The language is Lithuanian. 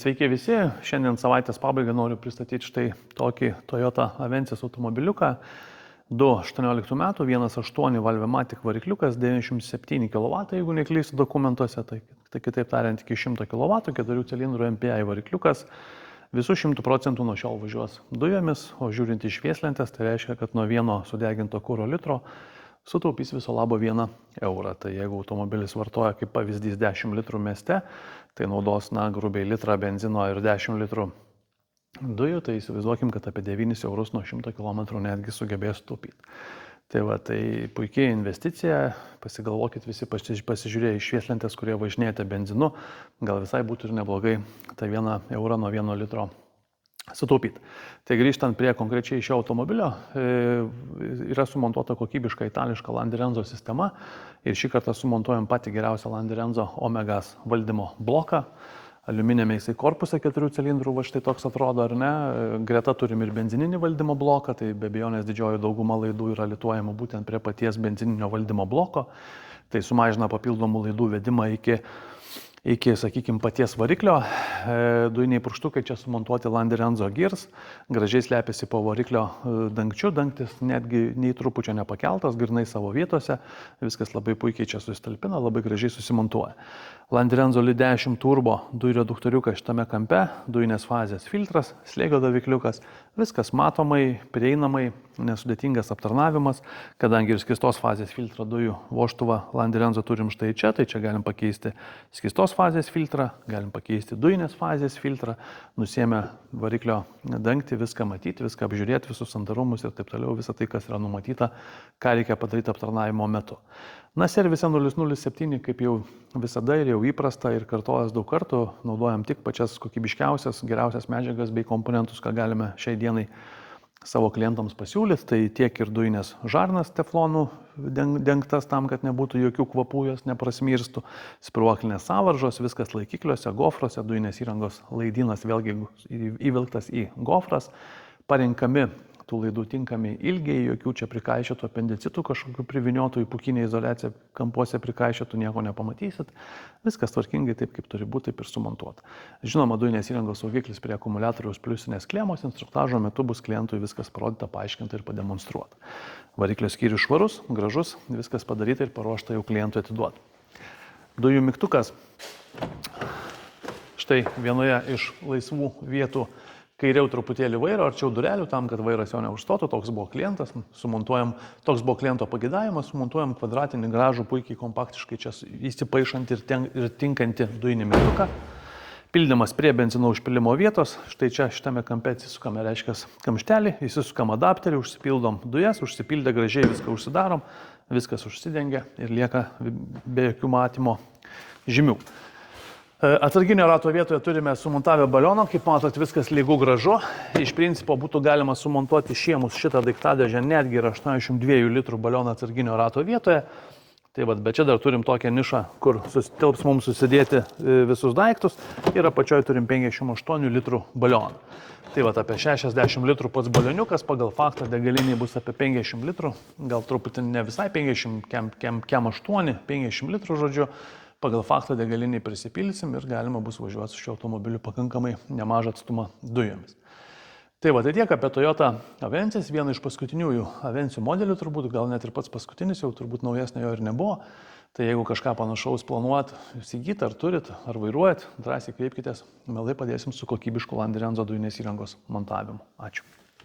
Sveiki visi, šiandien savaitės pabaigą noriu pristatyti štai tokį Toyota Avensis automobiliuką. 2018 metų, 1.8 Valvematic varikliukas, 97 kW, jeigu neklystu dokumentuose, tai kitaip tariant iki 100 kW, 4 cilindrų MPI varikliukas. Visų 100% nuo šiol važiuos dujomis, o žiūrint iš švieslentės, tai reiškia, kad nuo vieno sudeginto kuro litro sutaupys viso labo 1 eurą. Tai jeigu automobilis vartoja kaip pavyzdys 10 litrų mieste, tai naudos, grubiai litrą benzino ir 10 litrų dujų, tai įsivaizduokim, kad apie 9 eurus nuo 100 km netgi sugebės sutaupyti. Tai puikiai investicija, pasigalvokit visi pasižiūrėję iš švieslentės, kurie važinėjate benzinu, gal visai būtų ir neblogai tą 1 eurą nuo 1 litro sutaupyti. Tai grįžtant prie konkrečiai šio automobilio, yra sumontuota kokybiška itališka Landirenzo sistema ir šį kartą sumontuojam patį geriausią Landirenzo Omegas valdymo bloką. Aliuminėme jisai korpusą 4 cilindrų, va štai toks atrodo, ar ne. Greta turim ir benzininį valdymo bloką, tai be abejonės didžioji dauguma laidų yra lituojama būtent prie paties benzininio valdymo bloko. Tai sumažina papildomų laidų vedimą iki, sakykime, paties variklio. Dujiniai purkštukai čia sumontuoti Landirenzo Gears, gražiai slepiasi po variklio dangčiu, dangtis netgi nei trupučio nepakeltas, grinai savo vietose, viskas labai puikiai čia susitalpina, labai gražiai susimontuoja. Landirenzo Li10 turbo dujų reduktoriukas šitame kampe, dujinės fazės filtras, slėgio davikliukas, viskas matomai, prieinamai, nesudėtingas aptarnavimas, kadangi ir skystos fazės filtro dujų vožtuvą Landirenzo turim štai čia, tai čia galim pakeisti skystos fazės filtrą, galim pakeisti dujinės fazės filtrą, nusiėmę variklio dangtį, viską matyti, viską apžiūrėti, visus sandarumus ir taip toliau, visą tai, kas yra numatyta, ką reikia padaryti aptarnavimo metu. Servise 007, kaip jau visada ir jau įprasta ir kartojas daug kartų, naudojam tik pačias kokybiškiausias, geriausias medžiagas bei komponentus, ką galime šiai dienai savo klientams pasiūlyti. Tai tiek ir dujinės žarnas teflonų dengtas tam, kad nebūtų jokių kvapų, jos neprasmirstų, spyruoklinės sąvaržos, viskas laikikliuose, gofruose, dujinės įrangos laidynas vėlgi įvilktas į gofras, parinkami tų laidų tinkami ilgiai, jokių čia prikaišėtų apendicitų, kažkokių priviniotų į pūkinę izoliaciją kampuose prikaišėtų, nieko nepamatysit. Viskas tvarkingai taip, kaip turi būti, taip ir sumontuota. Žinoma, dujinės įrangos saugiklis prie akumuliatoriaus pliusinės klemos, instruktažo metu bus klientui viskas parodyta, paaiškinta ir pademonstruota. Variklio skyrius švarus, gražus, viskas padaryta ir paruošta jau klientui atiduoti. Dujų mygtukas. Štai vienoje iš laisvų vietų kairiau truputėlį vairo, arčiau durelių, tam, kad vairas jo neužstotų, toks buvo klientas, toks buvo kliento pageidavimas, sumontuojam kvadratinį gražų, puikiai kompaktiškai čia įsipaišantį ir tinkantį dujinį mygtuką. Pildymas prie benzino užpilimo vietos, štai čia šitame kampe atsisukame, reiškia, kamštelį, įsisukam adapterį, užsipildom dujas, užsipildę gražiai viską užsidarom, viskas užsidengia ir lieka be jokių matymo žymių. Atsarginio rato vietoje turime sumontavę balioną, kaip matot, viskas lygu gražu. Iš principo būtų galima sumontuoti šiemus šitą daiktadėžę netgi ir 82 litrų balioną atsarginio rato vietoje. Bet čia dar turim tokią nišą, kur tilps mums susidėti visus daiktus ir apačioje turim 58 litrų balioną. Apie 60 litrų pats balioniukas, pagal faktą degaliniai bus apie 50 litrų, gal truputį ne visai 50, kem 8, 50 litrų žodžiu. Pagal faktą degaliniai prisipildysim ir galima bus važiuoti su šiuo automobiliu pakankamai nemažą atstumą dujomis. Tai tiek apie Toyota Avensis, vieną iš paskutiniųjų Avensių modelių turbūt, gal net ir pats paskutinis, jau turbūt naujesnio jo ir nebuvo. Tai jeigu kažką panašaus planuojat įsigyti, ar turit, ar vairuojat, drąsiai kreipkitės, mielai padėsim su kokybišku Landirenzo dujinės įrangos montavimu. Ačiū.